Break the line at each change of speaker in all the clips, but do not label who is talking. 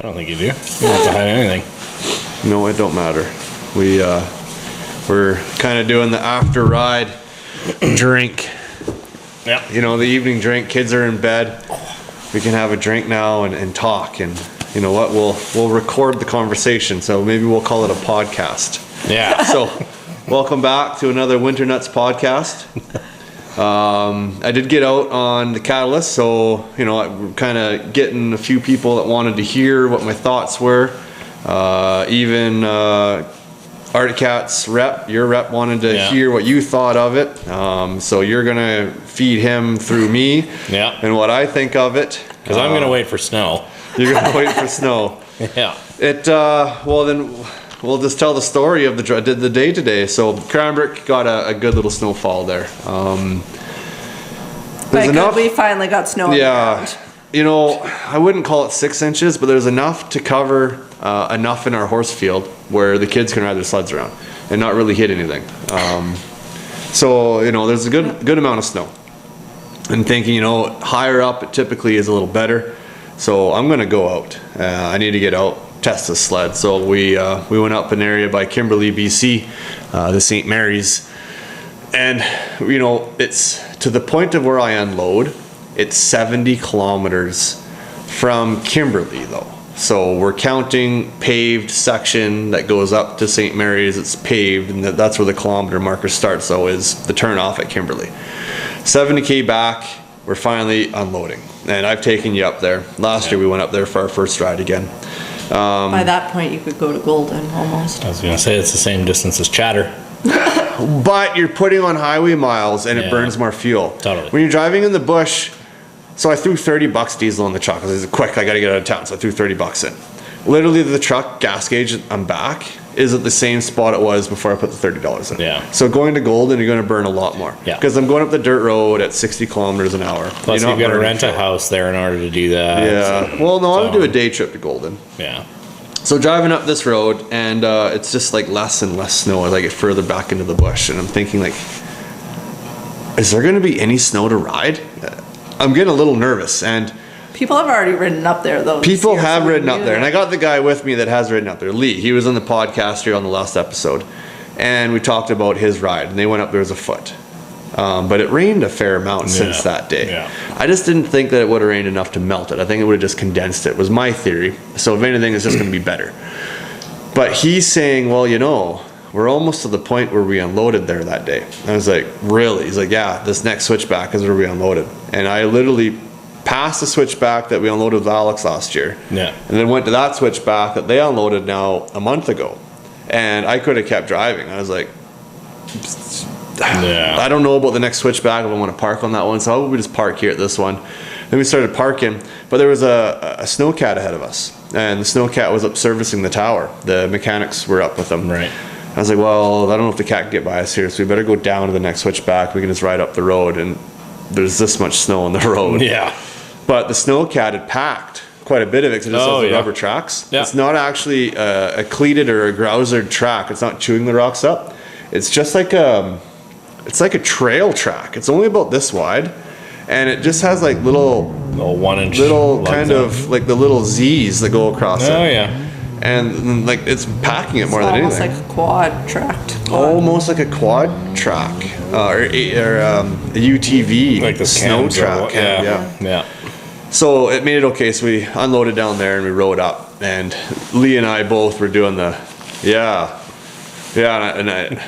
I don't think you do. You don't have to hide anything.
No, it don't matter. We're kind of doing the after ride drink.
Yeah.
You know, the evening drink. Kids are in bed. We can have a drink now and talk. And you know what? We'll record the conversation. So maybe we'll call it a podcast.
Yeah.
So welcome back to another Winter Nutz podcast. I did get out on the Catalyst, so you know, I'm kind of getting a few people that wanted to hear what my thoughts were. Even Arctic Cat's rep, your rep, wanted to hear what you thought of it. So you're gonna feed him through me, and what I think of it.
Because I'm gonna wait for snow.
You're gonna wait for snow.
Yeah.
Well then, we'll just tell the story of the day today. So Cranbrook got a good little snowfall there. There's enough.
We finally got snow on the ground.
You know, I wouldn't call it 6 inches, but there's enough to cover enough in our horse field where the kids can ride their sleds around and not really hit anything. So you know, there's a good amount of snow. And thinking, you know, higher up it typically is a little better. So I'm gonna go out. I need to get out, test the sled. So we went up an area by Kimberly, BC, the St. Mary's, and you know, it's to the point of where I unload. It's 70 kilometers from Kimberly though. So we're counting paved section that goes up to St. Mary's. It's paved, and that's where the kilometer marker starts. So is the turn off at Kimberly. 70k back. We're finally unloading, and I've taken you up there. Last year we went up there for our first ride again.
By that point, you could go to Golden almost.
I was gonna say it's the same distance as Chatter.
But you're putting on highway miles, and it burns more fuel.
Totally.
When you're driving in the bush, so I threw $30 diesel in the truck. I was like, quick, I gotta get out of town. So I threw $30 in. Literally, the truck gas gauge I'm back is at the same spot it was before I put the $30 in.
Yeah.
So going to Golden, you're going to burn a lot more.
Yeah.
Because I'm going up the dirt road at 60 kilometers an hour.
Plus, you've got to rent a house there in order to do that.
Yeah.
So,
Well, no, I would do a day trip to Golden.
Yeah.
So driving up this road, and it's just like less and less snow as I get further back into the bush, and I'm thinking like, is there going to be any snow to ride? I'm getting a little nervous, and
People have already ridden up there, though.
people have ridden up there, and I got the guy with me that has ridden up there, Lee. He was on the podcast here on the last episode, and we talked about his ride, and they went up there as a foot. But it rained a fair amount since that day.
Yeah.
I just didn't think that it would have rained enough to melt it. I think it would have just condensed it, was my theory. So if anything, it's just going to be better. But he's saying, well, you know, we're almost to the point where we unloaded there that day. I was like, really? He's like, yeah, this next switchback is where we unloaded. And I literally passed the switchback that we unloaded with Alex last year.
Yeah.
And then went to that switchback that they unloaded now a month ago. And I could have kept driving. I was like, I don't know about the next switchback if I want to park on that one, so how would we just park here at this one? Then we started parking, but there was a snowcat ahead of us, and the snowcat was up servicing the tower. The mechanics were up with them.
Right.
I was like, well, I don't know if the cat can get by us here, so we better go down to the next switchback. We can just ride up the road, and there's this much snow on the road.
Yeah.
But the snowcat had packed quite a bit of it because it just has the rubber tracks.
Yeah.
It's not actually a cleated or a grousered track. It's not chewing the rocks up. It's just like it's like a trail track. It's only about this wide, and it just has like little
1 inch.
little kind of like the little Z's that go across it.
Oh yeah.
And like it's packing it more than
almost
anything.
like a quad tracked.
Almost like a quad track or a UTV,
Like the
snow
cams or
track.
what- Yeah.
So it made it okay. So we unloaded down there and we rode up, and Lee and I both were doing the and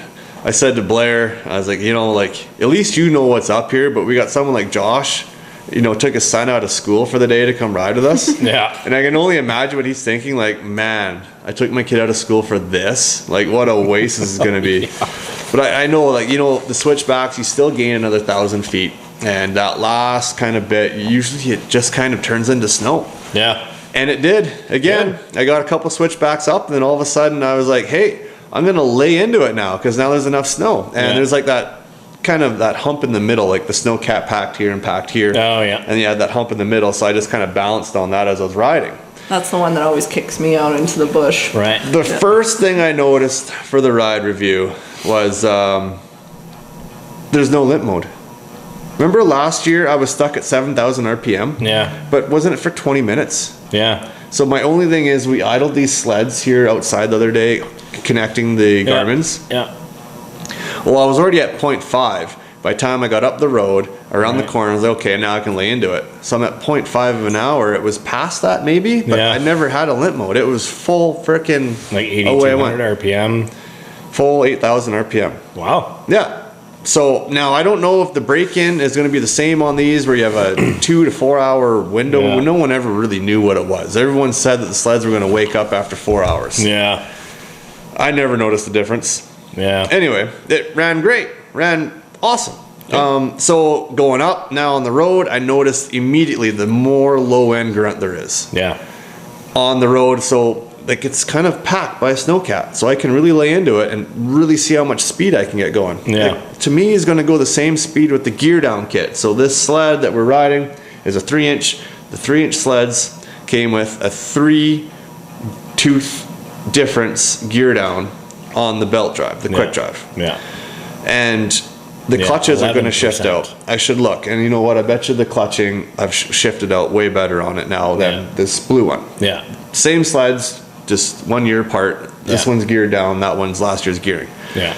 I said to Blaire, I was like, you know, like at least you know what's up here, but we got someone like Josh, you know, took his son out of school for the day to come ride with us.
Yeah.
And I can only imagine what he's thinking, like, man, I took my kid out of school for this. Like, what a waste this is going to be. But I know, like, you know, the switchbacks, you still gain another 1,000 feet. And that last kind of bit, usually it just kind of turns into snow.
Yeah.
And it did. Again, I got a couple switchbacks up, and then all of a sudden I was like, hey, I'm going to lay into it now because now there's enough snow. And there's like that kind of that hump in the middle, like the snow cap packed here and packed here.
Oh, yeah.
And you had that hump in the middle, so I just kind of balanced on that as I was riding.
That's the one that always kicks me out into the bush.
Right.
The first thing I noticed for the ride review was there's no limp mode. Remember last year I was stuck at 7,000 RPM?
Yeah.
But wasn't it for 20 minutes?
Yeah.
So my only thing is we idled these sleds here outside the other day, connecting the Garmin's.
Yeah.
Well, I was already at 0.5. By the time I got up the road, around the corner, I was like, okay, now I can lay into it. So I'm at 0.5 of an hour. It was past that maybe, but I never had a limp mode. It was full frickin'
Like 8,200 RPM.
Full 8,000 RPM.
Wow.
Yeah. So now I don't know if the break-in is going to be the same on these where you have a 2 to 4 hour window.
Yeah.
No one ever really knew what it was. Everyone said that the sleds were going to wake up after 4 hours.
Yeah.
I never noticed the difference.
Yeah.
Anyway, it ran great. Ran awesome. So going up now on the road, I noticed immediately the more low-end grunt there is.
Yeah.
On the road, so like it's kind of packed by a snowcat, so I can really lay into it and really see how much speed I can get going.
Yeah.
Like, to me, is going to go the same speed with the gear down kit. So this sled that we're riding is a 3-inch. The 3-inch sleds came with a 3-tooth difference gear down on the belt drive, the quick drive.
Yeah.
And the clutches are going to shift
11%.
out. I should look. And you know what? I bet you the clutching, I've shifted out way better on it now than this blue one.
Yeah.
Same sleds, just 1 year apart. This one's geared down, that one's last year's gearing.
Yeah.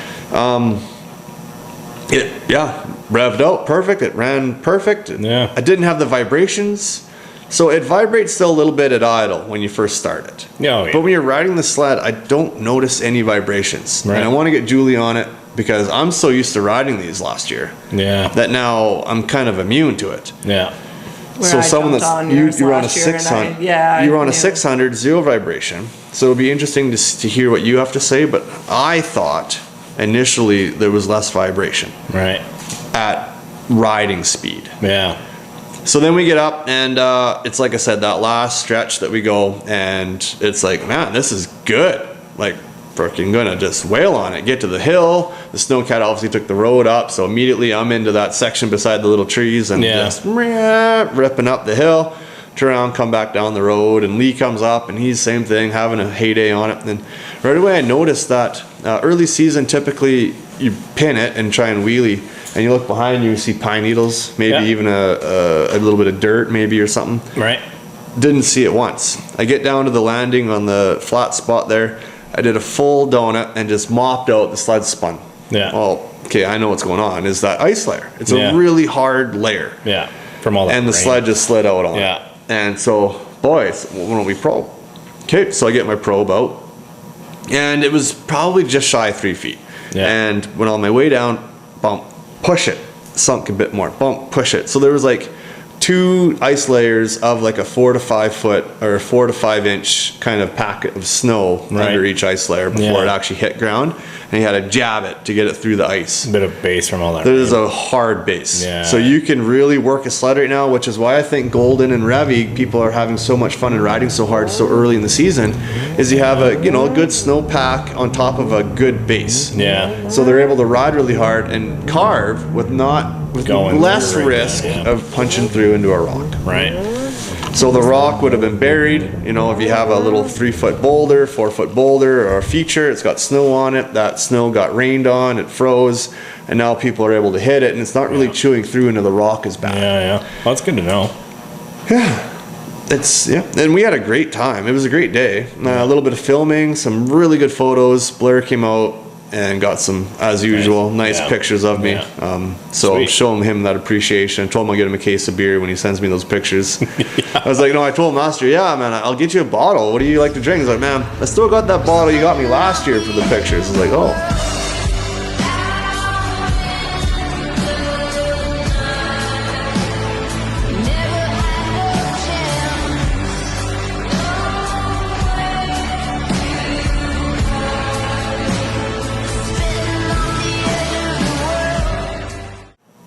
It revved out perfect. It ran perfect.
Yeah.
I didn't have the vibrations. So it vibrates still a little bit at idle when you first start it.
Yeah.
But when you're riding the sled, I don't notice any vibrations.
Right.
And I want to get Julie on it because I'm so used to riding these last year
Yeah.
that now I'm kind of immune to it.
Yeah.
So someone that's you're on a 600, you're on a 600 zero vibration. So it'll be interesting to hear what you have to say. But I thought initially there was less vibration
Right.
at riding speed.
Yeah.
So then we get up and it's like I said, that last stretch that we go and it's like, man, this is good. Like freaking gonna just wail on it. Get to the hill. The snowcat obviously took the road up, so immediately I'm into that section beside the little trees and just ripping up the hill. Turn around, come back down the road, and Lee comes up and he's same thing, having a heyday on it. And right away I noticed that early season typically you pin it and try and wheelie, and you look behind you, you see pine needles, maybe even a little bit of dirt, maybe or something.
Right.
Didn't see it once. I get down to the landing on the flat spot there. I did a full donut and just mopped out. The sled spun.
Yeah.
Well, okay, I know what's going on. Is that ice layer? It's a really hard layer.
Yeah. From all that.
And the
rain.
sled just slid out on it.
Yeah.
And so, boys, why don't we probe? Okay, so I get my probe out, and it was probably just shy of 3 feet.
Yeah.
And when on my way down, bump, push it, sunk a bit more, bump, push it. So there was like 2 ice layers of like a 4 to 5 foot or 4 to 5 inch kind of packet of snow under each ice layer before it actually hit ground. And you had to jab it to get it through the ice.
A bit of base from all that.
There's a hard base.
Yeah.
So you can really work a sled right now, which is why I think Golden and Revy, people are having so much fun and riding so hard so early in the season, is you have a good snowpack on top of a good base.
Yeah.
So they're able to ride really hard and carve with
Going
less
through right
risk
now,
of punching through into a rock.
Right.
So the rock would have been buried, if you have a little 3-foot boulder, 4-foot boulder, or a feature, it's got snow on it, that snow got rained on, it froze, and now people are able to hit it, and it's not really chewing through into the rock as bad.
Yeah. Well, that's good to know.
And we had a great time. It was a great day. A little bit of filming, some really good photos. Blaire came out and got some, as usual, nice pictures of me. So
Sweet.
showing him that appreciation. I told him I'll get him a case of beer when he sends me those pictures. I was like, no, I told Master, man, I'll get you a bottle. What do you like to drink? He's like, man, I still got that bottle you got me last year for the pictures. I was like, oh.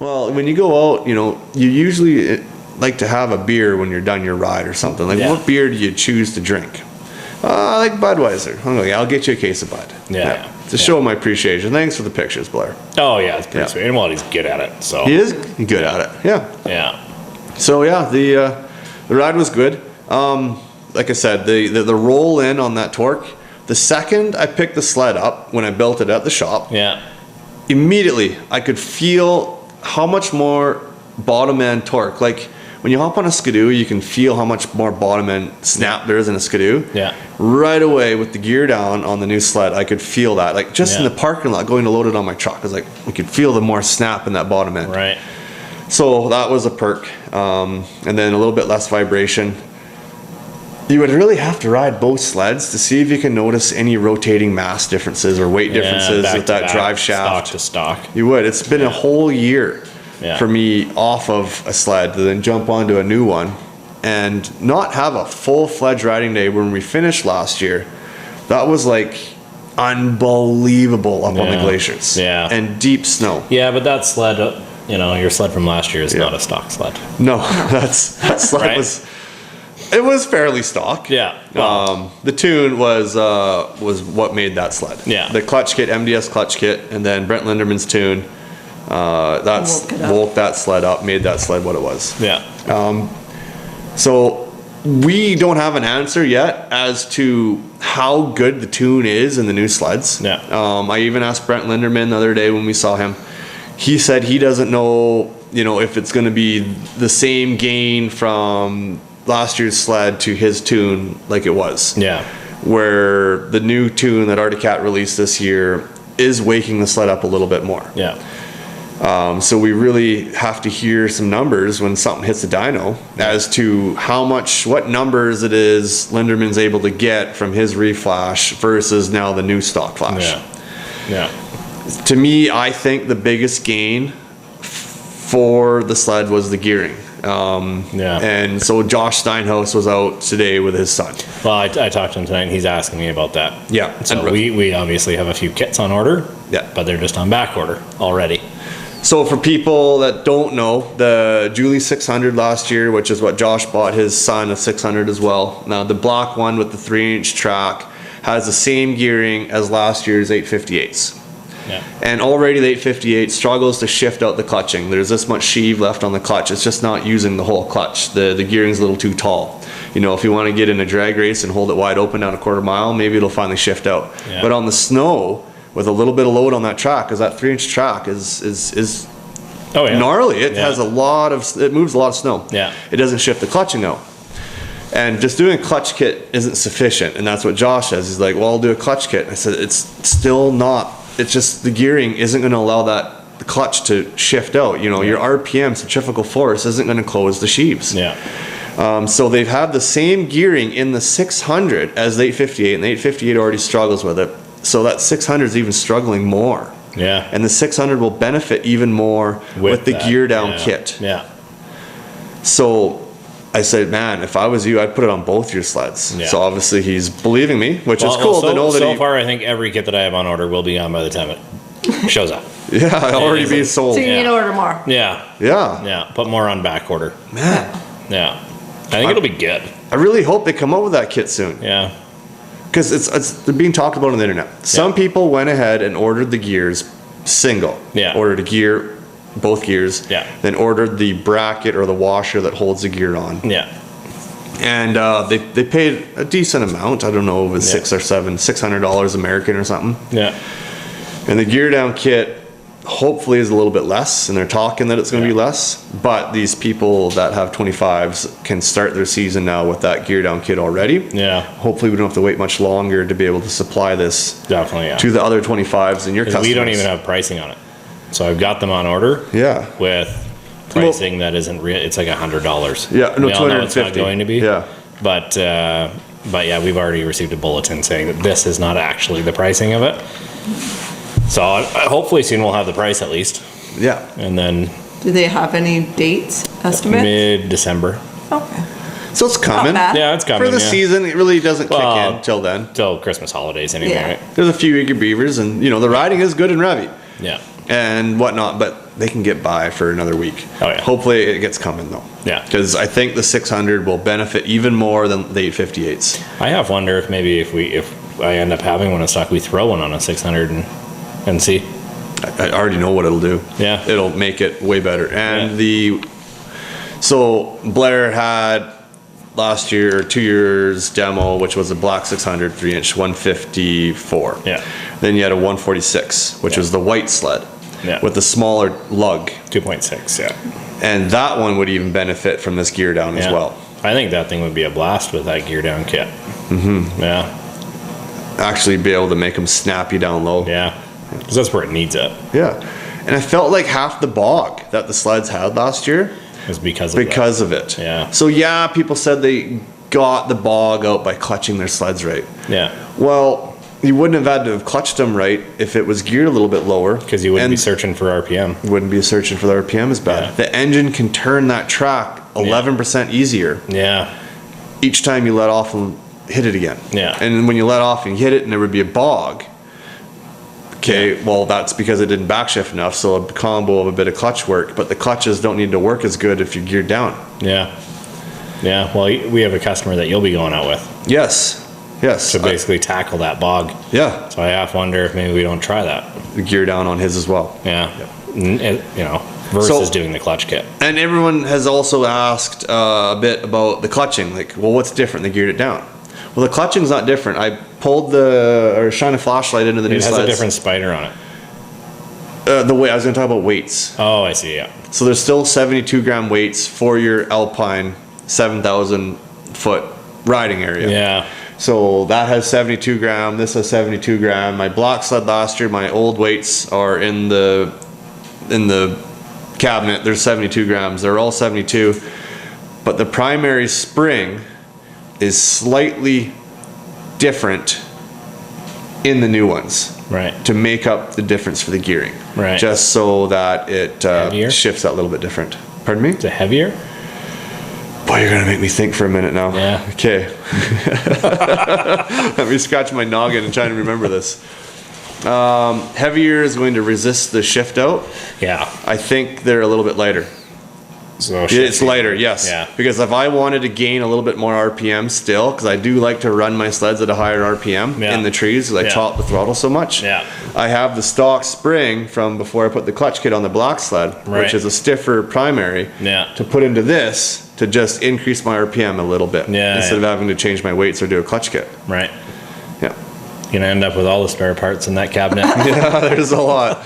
Well, when you go out, you usually like to have a beer when you're done your ride or something. Like, what beer do you choose to drink? I like Budweiser. I'm like, I'll get you a case of Bud. To show my appreciation. Thanks for the pictures, Blaire.
Oh, yeah, it's pretty sweet. And well, he's good at it, so.
He is good at it,
Yeah.
So, the ride was good. Like I said, the roll in on that torque, the second I picked the sled up, when I built it at the shop, immediately I could feel how much more bottom end torque. Like when you hop on a Skidoo, you can feel how much more bottom end snap there is in a Skidoo.
Yeah.
Right away with the gear down on the new sled, I could feel that. Like just in the parking lot going to load it on my truck, I was like, we could feel the more snap in that bottom end.
Right.
So that was a perk. And then a little bit less vibration. You would really have to ride both sleds to see if you can notice any rotating mass differences or weight differences
back
with
to
that
back,
drive shaft.
Stock to stock.
You would. It's been a whole year for me off of a sled to then jump onto a new one and not have a full-fledged riding day. When we finished last year, that was like unbelievable up on the glaciers.
Yeah.
And deep snow.
Yeah, but that sled, your sled from last year is not a stock sled.
No, that sled
Right?
it was fairly stock.
Yeah.
The tune was what made that sled.
Yeah.
The clutch kit, MDS clutch kit, and then Brent Linderman's tune. That's woke that sled up, made that sled what it was.
Yeah.
So we don't have an answer yet as to how good the tune is in the new sleds.
Yeah.
I even asked Brent Linderman the other day when we saw him. He said he doesn't know, if it's going to be the same gain from last year's sled to his tune like it was.
Yeah.
Where the new tune that Arctic Cat released this year is waking the sled up a little bit more.
Yeah.
So we really have to hear some numbers when something hits the dyno as to what numbers it is Linderman's able to get from his reflash versus now the new stock flash.
Yeah. Yeah.
To me, I think the biggest gain for the sled was the gearing. And so Josh Steinhaus was out today with his son.
Well, I talked to him tonight and he's asking me about that.
Yeah.
So we obviously have a few kits on order.
Yeah.
But they're just on back order already.
So for people that don't know, the Julie 600 last year, which is what Josh bought his son a 600 as well. Now the black one with the 3-inch track has the same gearing as last year's 858s.
Yeah.
And already the 858 struggles to shift out the clutching. There's this much sheave left on the clutch. It's just not using the whole clutch. The gearing's a little too tall. If you want to get in a drag race and hold it wide open down a quarter mile, maybe it'll finally shift out.
Yeah.
But on the snow, with a little bit of load on that track, because that 3-inch track is gnarly. It has it moves a lot of snow.
Yeah.
It doesn't shift the clutching out. And just doing a clutch kit isn't sufficient. And that's what Josh says. He's like, well, I'll do a clutch kit. I said, it's still not. It's just the gearing isn't going to allow the clutch to shift out. Your RPM, centrifugal force, isn't going to close the sheaves.
Yeah.
So they've had the same gearing in the 600 as the 858, and the 858 already struggles with it. So that 600 is even struggling more.
Yeah.
And the 600 will benefit even more with the gear down kit.
Yeah.
So I said, man, if I was you, I'd put it on both your sleds.
Yeah.
So obviously he's believing me, which is cool to know that
so far, I think every kit that I have on order will be on by the time it shows up.
Yeah, already being sold.
So you need to order more.
Yeah.
Yeah.
Yeah. Put more on back order.
Man,
Yeah. I think it'll be good.
I really hope they come out with that kit soon.
Yeah.
Because they're being talked about on the internet. Some people went ahead and ordered the gears single.
Yeah.
Ordered a gear, both gears.
Yeah.
Then ordered the bracket or the washer that holds the gear on.
Yeah.
And they paid a decent amount. I don't know, it was $600 American or something.
Yeah.
And the gear down kit hopefully is a little bit less, and they're talking that it's going to be less. But these people that have 25s can start their season now with that gear down kit already.
Yeah.
Hopefully we don't have to wait much longer to be able to supply this
Definitely. Yeah.
to the other 25s in your customers.
We don't even have pricing on it. So I've got them on order.
Yeah.
With pricing that isn't real. It's like $100.
Yeah. No,
we all know it's not going to be.
Yeah.
But yeah, we've already received a bulletin saying that this is not actually the pricing of it. So hopefully soon we'll have the price at least.
Yeah.
And then
Do they have any dates, estimates?
mid-December.
Okay.
So it's coming.
Not bad.
Yeah, it's coming.
For the season, it really doesn't kick
Well,
in till then.
Till Christmas holidays anyway,
Yeah.
right?
There's a few eager beavers, and the riding is good and revvy
Yeah.
and whatnot, but they can get by for another week.
Oh, yeah.
Hopefully it gets coming though.
Yeah.
Because I think the 600 will benefit even more than the 858s.
I have wonder if maybe if I end up having one in stock, we throw one on a 600 and see.
I already know what it'll do.
Yeah.
It'll make it way better. And so Blaire had last year, 2 years demo, which was a black 600 3-inch 154.
Yeah.
Then you had a 146, which was the white sled.
Yeah.
With the smaller lug.
2.6, yeah.
And that one would even benefit from this gear down as well.
I think that thing would be a blast with that gear down kit. Yeah.
Actually be able to make them snappy down low.
Yeah. Because that's where it needs it.
Yeah. And I felt like half the bog that the sleds had last year
Is because
of it.
Yeah.
So yeah, people said they got the bog out by clutching their sleds right.
Yeah.
Well, you wouldn't have had to have clutched them right if it was geared a little bit lower.
Because you wouldn't be searching for RPM.
You wouldn't be searching for the RPM as bad.
Yeah.
The engine can turn that track 11% easier
Yeah.
each time you let off and hit it again.
Yeah.
And when you let off and hit it and there would be a bog, okay, well, that's because it didn't backshift enough, so a combo of a bit of clutch work, but the clutches don't need to work as good if you're geared down.
Yeah. Yeah. Well, we have a customer that you'll be going out with
Yes. Yes.
to basically tackle that bog.
Yeah.
So I half wonder if maybe we don't try that.
The gear down on his as well.
Yeah. Versus doing the clutch kit.
And everyone has also asked a bit about the clutching. Like, well, what's different? They geared it down. Well, the clutching's not different. I pulled or shine a flashlight into the new sleds.
It has a different spider on it.
The way I was going to talk about weights.
Oh, I see. Yeah.
So there's still 72 gram weights for your Alpine 7,000 foot riding area.
Yeah.
So that has 72 gram. This has 72 gram. My block sled last year, my old weights are in the cabinet. There's 72 grams. They're all 72. But the primary spring is slightly different in the new ones.
Right.
To make up the difference for the gearing.
Right.
Just so that it shifts that little bit different. Pardon me?
Is it heavier?
Boy, you're going to make me think for a minute now.
Yeah.
Okay. Let me scratch my noggin and try to remember this. Heavier is going to resist the shift out.
Yeah.
I think they're a little bit lighter.
So
It's lighter, yes.
Yeah.
Because if I wanted to gain a little bit more RPM still, because I do like to run my sleds at a higher RPM in the trees because I chop the throttle so much.
Yeah.
I have the stock spring from before I put the clutch kit on the block sled, which is a stiffer primary, to put into this to just increase my RPM a little bit instead of having to change my weights or do a clutch kit.
Right.
Yeah.
You're going to end up with all the spare parts in that cabinet.
Yeah, there's a lot.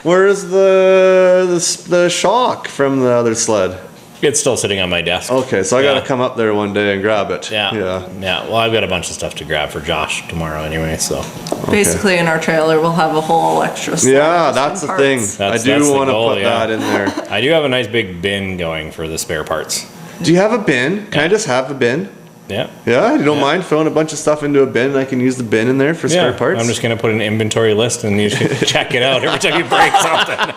Where's the shock from the other sled?
It's still sitting on my desk.
Okay, so I got to come up there one day and grab it.
Yeah.
Yeah.
Well, I've got a bunch of stuff to grab for Josh tomorrow anyway, so.
Basically, in our trailer, we'll have a whole extra set.
Yeah, that's the thing. I do want to put that in there.
I do have a nice big bin going for the spare parts.
Do you have a bin? Can I just have a bin?
Yeah.
Yeah, you don't mind throwing a bunch of stuff into a bin and I can use the bin in there for spare parts?
I'm just going to put an inventory list and you should check it out every time you break something.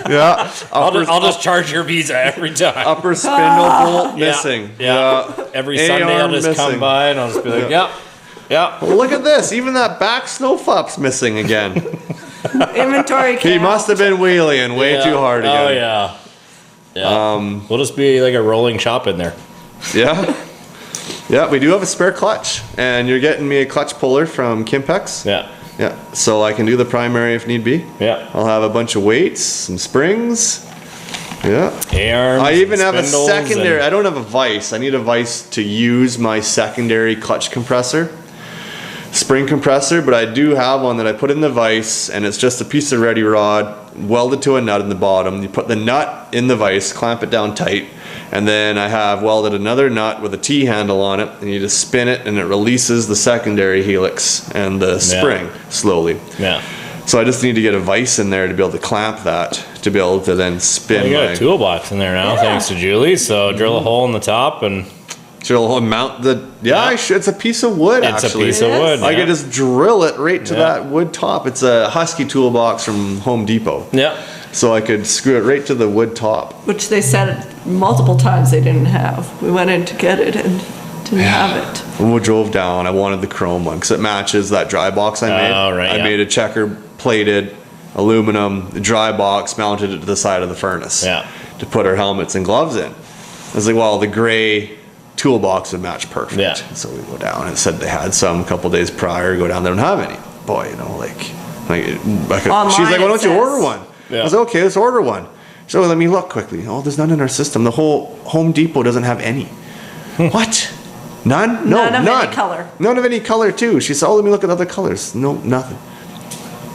Yeah.
I'll just charge your Visa every time.
Upper spindle bolt missing.
Yeah. Every Sunday I'll just come by and I'll just be like, yeah.
Well, look at this. Even that back snow flap's missing again.
Inventory count.
He must have been wheeling way too hard again.
Oh, yeah. Yeah. We'll just be like a rolling shop in there.
Yeah. Yeah, we do have a spare clutch, and you're getting me a clutch puller from Kimpex.
Yeah.
Yeah, so I can do the primary if need be.
Yeah.
I'll have a bunch of weights, some springs. Yeah.
A-arms.
I even have a secondary. I don't have a vise. I need a vise to use my secondary clutch compressor, spring compressor, but I do have one that I put in the vise, and it's just a piece of ready rod welded to a nut in the bottom. You put the nut in the vise, clamp it down tight, and then I have welded another nut with a T-handle on it, and you just spin it, and it releases the secondary helix and the spring slowly.
Yeah.
So I just need to get a vise in there to be able to clamp that, to be able to then spin.
You got a toolbox in there now, thanks to Julie. So drill a hole in the top and
drill mount the. It's a piece of wood.
It's a piece of wood.
I could just drill it right to that wood top. It's a Husky toolbox from Home Depot.
Yeah.
So I could screw it right to the wood top.
Which they said multiple times they didn't have. We went in to get it and didn't have it.
When we drove down, I wanted the chrome one because it matches that dry box I made.
Oh, right.
I made a checker plated aluminum dry box, mounted it to the side of the furnace.
Yeah.
To put our helmets and gloves in. I was like, well, the gray toolbox would match perfect.
Yeah.
So we go down and said they had some a couple days prior. Go down there, don't have any. Boy, she's like, why don't you order one?
Yeah.
I was like, okay, let's order one. So let me look quickly. Oh, there's none in our system. The whole Home Depot doesn't have any. What? None? No,
none. Of any color.
None of any color too. She said, oh, let me look at other colors. No, nothing.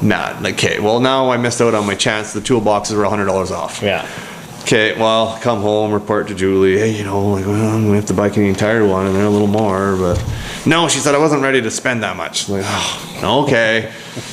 Nah, okay. Well, now I missed out on my chance. The toolboxes were $100 off.
Yeah.
Okay, well, come home, report to Julie. Hey, like, well, I'm gonna have to buy Canadian Tire one, and they're a little more, but no, she said I wasn't ready to spend that much. I'm like, oh, okay.
Good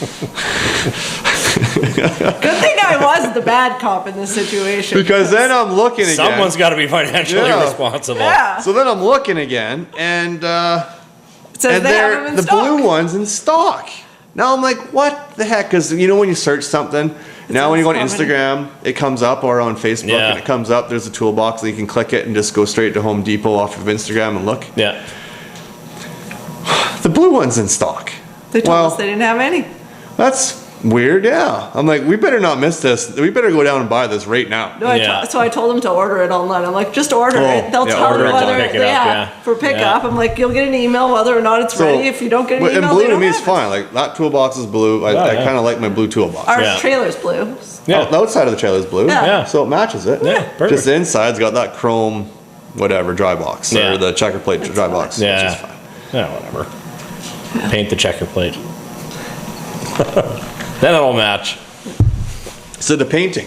thing I was the bad cop in this situation.
Because then I'm looking again.
Someone's got to be financially responsible.
Yeah.
So then I'm looking again, and
It says they have them in
the
stock.
blue one's in stock. Now I'm like, what the heck? Because when you search something, now when you go on
always coming.
Instagram, it comes up, or on Facebook,
Yeah.
and it comes up. There's a toolbox that you can click it and just go straight to Home Depot off of Instagram and look.
Yeah.
The blue one's in stock.
They told us they didn't have any.
That's weird, yeah. I'm like, we better not miss this. We better go down and buy this right now.
No,
Yeah.
so I told them to order it online. I'm like, just order
Oh,
it. They'll
yeah,
tell
order
you
it,
whether
pick it up, yeah.
for pickup.
Yeah.
I'm like, you'll get an email whether or not it's ready. If you don't get an email,
and blue
they
to
don't
me is
have it.
fine. Like, that toolbox is blue. I
yeah.
kind of like my blue toolbox.
Our
Yeah.
trailer's blue.
Yeah.
The outside of the trailer is blue.
Yeah.
Yeah.
So it matches it.
Yeah, perfect.
Just the inside's got that chrome, whatever, dry box.
Yeah.
Or the checker plate dry box. Which is
Yeah.
fine.
Yeah, whatever. Paint the checker plate. Then it'll match.
So the painting.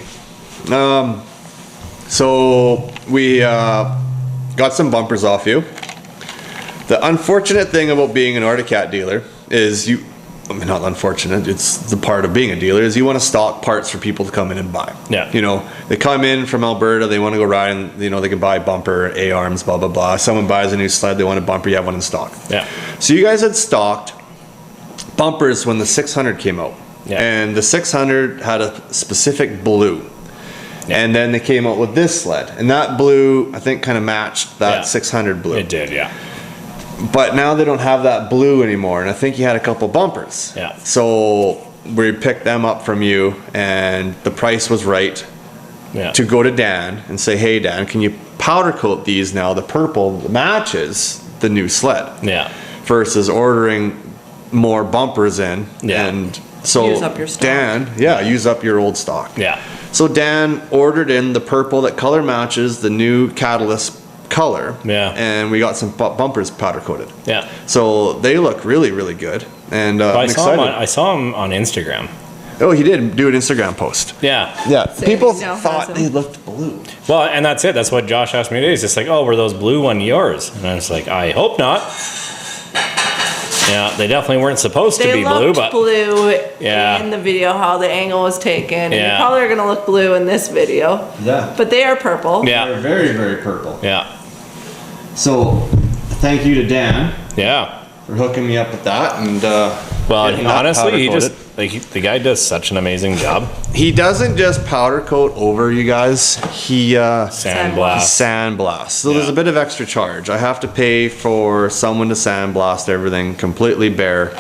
So we got some bumpers off you. The unfortunate thing about being an Arctic Cat dealer is not unfortunate, it's the part of being a dealer, is you want to stock parts for people to come in and buy.
Yeah.
They come in from Alberta, they want to go riding, they can buy bumper, A-arms, blah, blah, blah. Someone buys a new sled, they want a bumper, you have one in stock.
Yeah.
So you guys had stocked bumpers when the 600 came out.
Yeah.
And the 600 had a specific blue.
Yeah.
And then they came out with this sled. And that blue, I think, kind of matched that
Yeah.
600 blue.
It did, yeah.
But now they don't have that blue anymore. And I think you had a couple bumpers.
Yeah.
So we picked them up from you, and the price was right
Yeah.
to go to Dan and say, hey, Dan, can you powder coat these now? The purple matches the new sled.
Yeah.
Versus ordering more bumpers in.
Yeah.
And so
Use up your stock.
Dan, use up your old stock.
Yeah.
So Dan ordered in the purple that color matches the new Catalyst color.
Yeah.
And we got some bumpers powder coated.
Yeah.
So they look really, really good. And
But
I'm excited.
I saw him on Instagram.
Oh, he did do an Instagram post.
Yeah.
Yeah.
So
People
he now has
thought
them.
they looked blue.
Well, and that's it. That's what Josh asked me today. He's just like, oh, were those blue one yours? And I was like, I hope not. Yeah, they definitely weren't supposed to
They
be blue,
looked
but
blue
Yeah.
in the video, how the angle was taken. And they
Yeah.
probably are going to look blue in this video.
Yeah.
But they are purple.
yeah,
very, very purple.
yeah,
So thank you to Dan
yeah.
for hooking me up with that. And
Well,
getting that
honestly,
powder
he
coated.
just the guy does such an amazing job.
He doesn't just powder coat over, you guys. He
Sandblast.
sandblast. So there's
Yeah.
a bit of extra charge. I have to pay for someone to sandblast everything completely bare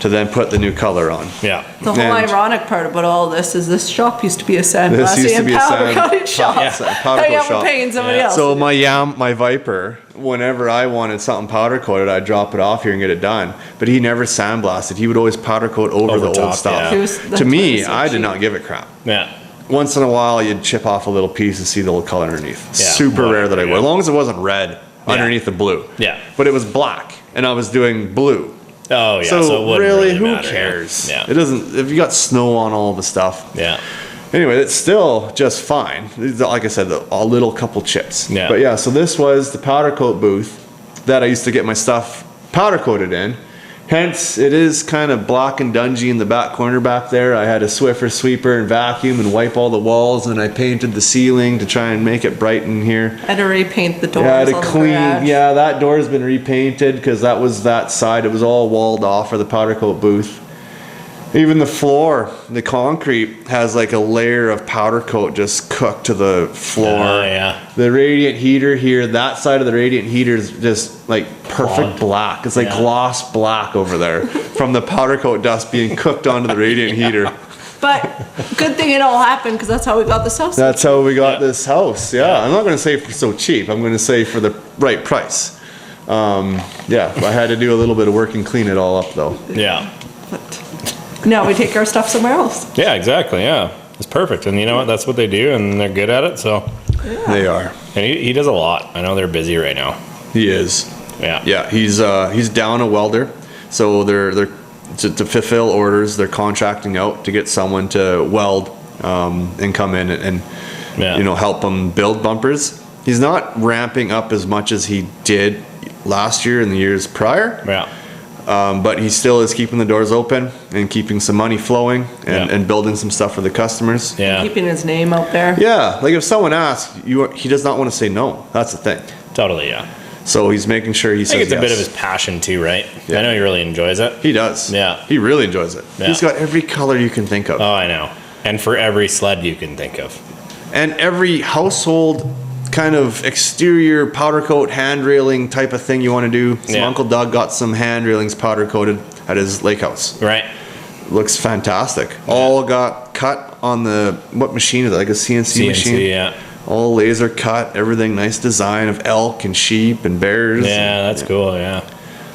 to then put the new color on.
Yeah,
The whole
And-
ironic part about all this is this shop used to be a
This
sandblasting
used to
and
be a
powder
sand-
coating shop.
Yeah.
Powder
And
coat
yeah,
shop.
we're paying somebody
Yeah.
else.
So my Viper, whenever I wanted something powder coated, I'd drop it off here and get it done. But he never sandblasted. He would always powder coat over
Over
the
top,
old stuff.
yeah.
He was- that's
To
why
me,
he's so
I did
cheap.
not give a crap.
yeah,
Once in a while, you'd chip off a little piece and see the little color underneath.
Yeah,
Super rare that I
whatever,
would.
yeah.
As long as it wasn't red
Yeah.
underneath the blue.
Yeah.
But it was black, and I was doing blue.
oh yeah.
So,
So, it wouldn't
really, who
matter,
cares?
Yeah,
It doesn't. If you got snow on all the stuff.
yeah,
Anyway, it's still just fine. Like I said, a little couple chips.
Yeah.
But yeah, so this was the powder coat booth that I used to get my stuff powder coated in. Hence, it is kind of black and dungy in the back corner back there. I had a Swiffer sweeper and vacuum and wipe all the walls, and I painted the ceiling to try and make it bright in here.
I had to repaint the doors.
Yeah, I had to
on the
clean.
garage.
Yeah, that door's been repainted because that was that side. It was all walled off for the powder coat booth. Even the floor, the concrete has like a layer of powder coat just cooked to the floor.
Oh, yeah.
The radiant heater here, that side of the radiant heater is just like perfect
Clogged.
black. It's like
Yeah.
gloss black over there from the powder coat dust being cooked onto the radiant heater.
But good thing it all happened because that's how we got this house.
That's how we got
Yeah.
this house. Yeah, I'm not going to say for so cheap. I'm going to say for the right price. Yeah, I had to do a little bit of work and clean it all up though.
yeah,
But now we take our stuff somewhere else.
yeah. Exactly. Yeah, it's perfect. And you know what? That's what they do, and they're good at it. So,
They are.
and he does a lot. I know they're busy right now.
He is.
Yeah.
Yeah, he's down a welder, so they're to fulfill orders. They're contracting out to get someone to weld and come in and help him build bumpers. He's not ramping up as much as he did last year and the years prior.
Yeah.
But he still is keeping the doors open and keeping some money flowing and building some stuff for the customers.
Yeah.
Keeping his name out there.
Yeah, like if someone asks, he does not want to say no. That's the thing.
Totally, yeah.
So he's making sure he says
I think it's
yes.
a bit of his passion too, right?
Yeah.
I know he really enjoys it.
He does.
Yeah.
He really enjoys it.
Yeah.
He's got every color you can think of.
Oh, I know. And for every sled you can think of.
And every household kind of exterior powder coat hand railing type of thing you want to do. So Uncle Doug got some hand railings powder coated at his lake house.
Right.
Looks fantastic. All got cut on what machine is it? Like a CNC machine?
Yeah.
All laser cut, everything nice design of elk and sheep and bears.
Yeah, that's cool, yeah.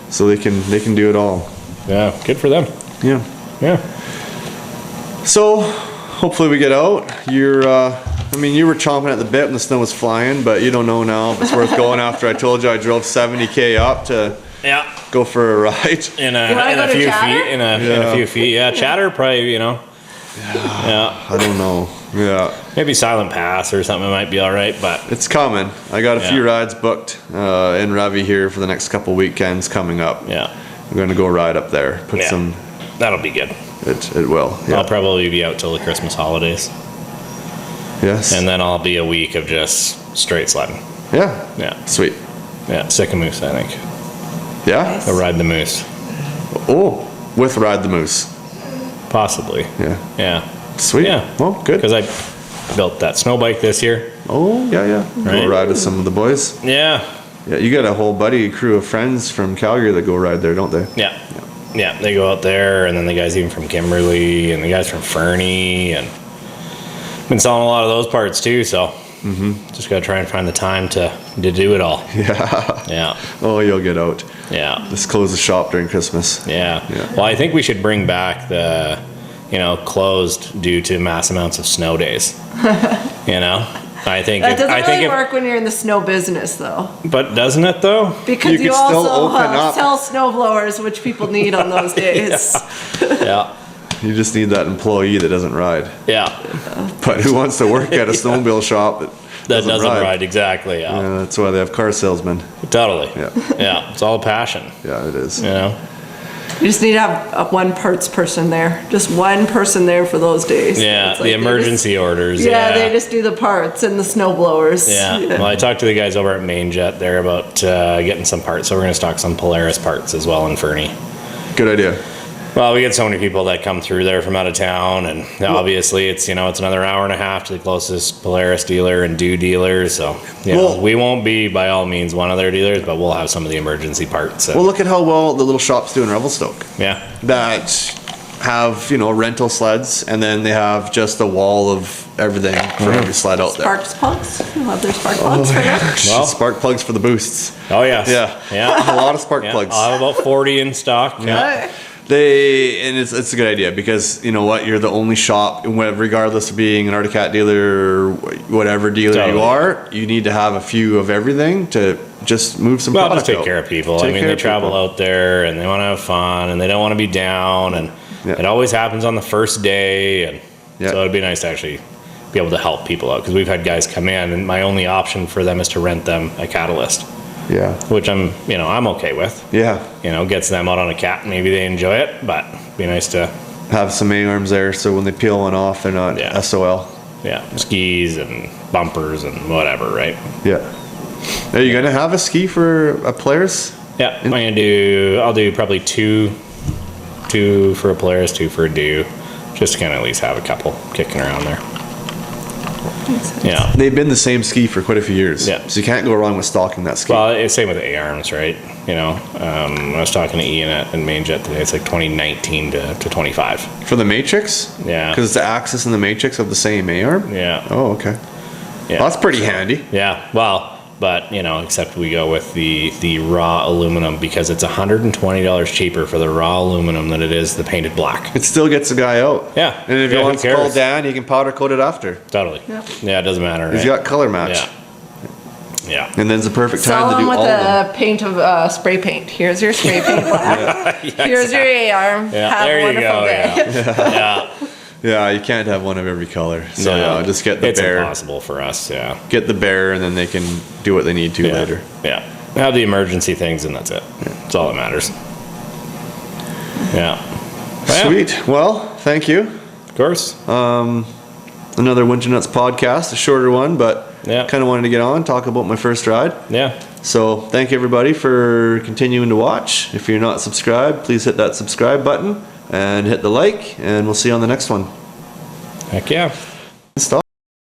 So they can do it all.
Yeah, good for them.
Yeah.
Yeah.
So hopefully we get out. You were chomping at the bit when the snow was flying, but you don't know now if it's worth going after I told you I drove 70K up to go for a ride.
In a few feet. In a few feet. Yeah, Chatter probably, Yeah.
I don't know. Yeah.
Maybe Silent Pass or something might be all right, but
It's coming. I got a few rides booked in Ravi here for the next couple weekends coming up.
yeah.
I'm going to go ride up there.
That'll be good.
It will. Yeah.
I'll probably be out till the Christmas holidays.
Yes.
And then I'll be a week of just straight sledding.
Yeah.
Yeah.
Sweet.
Yeah, sick of moose, I think.
Yeah.
I'll ride the moose.
Oh, with Ride the Moose.
Possibly.
Yeah.
Yeah.
Sweet.
Yeah.
Well, good.
Because I built that snow bike this year.
Oh, yeah.
Right.
Go ride with some of the boys.
Yeah.
Yeah, you got a whole crew of friends from Calgary that go ride there, don't they?
Yeah. Yeah, they go out there, and then the guys even from Kimberly, and the guys from Fernie, and been selling a lot of those parts too, so just got to try and find the time to do it all.
Yeah.
Yeah.
Oh, you'll get out.
Yeah.
Just close the shop during Christmas.
Yeah. Well, I think we should bring back the, closed due to mass amounts of snow days. I think
That doesn't really work when you're in the snow business, though.
But doesn't it though?
Because
You
you
could still
also
open up.
sell snow blowers, which people need on those days.
Yeah.
You just need that employee that doesn't ride.
Yeah.
But who wants to work at a snowmobile shop
That doesn't ride. Exactly. Yeah.
Yeah, that's why they have car salesmen.
Totally.
Yeah.
Yeah. It's all passion.
Yeah, it is.
You just need to have one parts person there. Just one person there for those days.
Yeah.
It's
The
like they
emergency orders.
just- Yeah, they just do the parts and the snow blowers.
Yeah. Well, I talked to the guys over at Main Jet there about getting some parts. So we're going to stock some Polaris parts as well in Fernie.
Good idea.
Well, we get so many people that come through there from out of town, and obviously it's it's another hour and a half to the closest Polaris dealer and dealer. So
Well-
we won't be by all means one of their dealers, but we'll have some of the emergency parts.
Well, look at how well the little shops do in Revelstoke.
Yeah.
That have, rental sleds, and then they have just a wall of everything for every sled out there.
Sparks plugs. You'll have their spark plugs for that.
Well-
Spark plugs for the boosts.
Oh yes.
Yeah.
Yeah.
A lot of spark
Yeah.
plugs.
I'll have about 40 in stock. Yeah.
It's a good idea because you know what, you're the only shop, regardless of being an Articat dealer or whatever dealer
Totally.
you are, you need to have a few of everything to just move some
Well,
product
just take
out.
care of people.
Take
I mean,
care
they
of
travel
people.
out there and they want to have fun and they don't want to be down, and
Yeah.
it always happens on the first day, and
Yeah.
so it'd be nice to actually be able to help people out, because we've had guys come in and my only option for them is to rent them a Catalyst,
Yeah.
which I'm okay with.
Yeah.
Gets them out on a cat, maybe they enjoy it, but it'd be nice to,
Have some A-arms there so when they peel one off, they're not
Yeah.
SOL.
skis and bumpers and whatever, right?
Yeah. Are you gonna have a ski for a Polaris?
Yeah, I'll do probably two for a Polaris, two for a Dew, just to kind of at least have a couple kicking around there. Yeah.
They've been the same ski for quite a few years.
Yeah.
So you can't go wrong with stocking that ski.
Well, it's same with the A-arms, right? I was talking to Ian at Main Jet today. It's like 2019 to 25.
For the Matrix?
Yeah.
Because the Axis and the Matrix have the same A-arm?
Yeah.
Oh, okay.
Yeah.
Well, that's pretty handy.
Yeah. Well, but except we go with the raw aluminum, because it's $120 cheaper for the raw aluminum than it is the painted black.
It still gets the guy out.
Yeah.
And if
Yeah,
he
who
wants to call
cares?
Dan, he can powder coat it after.
Totally. Yeah, it doesn't matter.
He's
Right?
got color match.
Yeah. Yeah.
And then it's the perfect
Sell
time to
them
do
with
all of them.
a paint of spray paint. Here's your spray paint black. Here's your A-arm.
Yeah,
Have
there
a
you
wonderful
go.
day.
Yeah. Yeah.
Yeah, you can't have one of every color. So yeah, just get the
it's
bear.
impossible for us. Yeah.
Get the bear, and then they can do what they need to later.
Yeah. Have the emergency things, and that's it. That's all that matters. Yeah. But yeah,
Sweet. Well, thank you.
of course.
Another Winter Nuts podcast, a shorter one, but
Yeah.
kind of wanted to get on, talk about my first ride.
Yeah.
So thank you everybody for continuing to watch. If you're not subscribed, please hit that subscribe button and hit the like, and we'll see you on the next one.
Heck yeah.
Stop.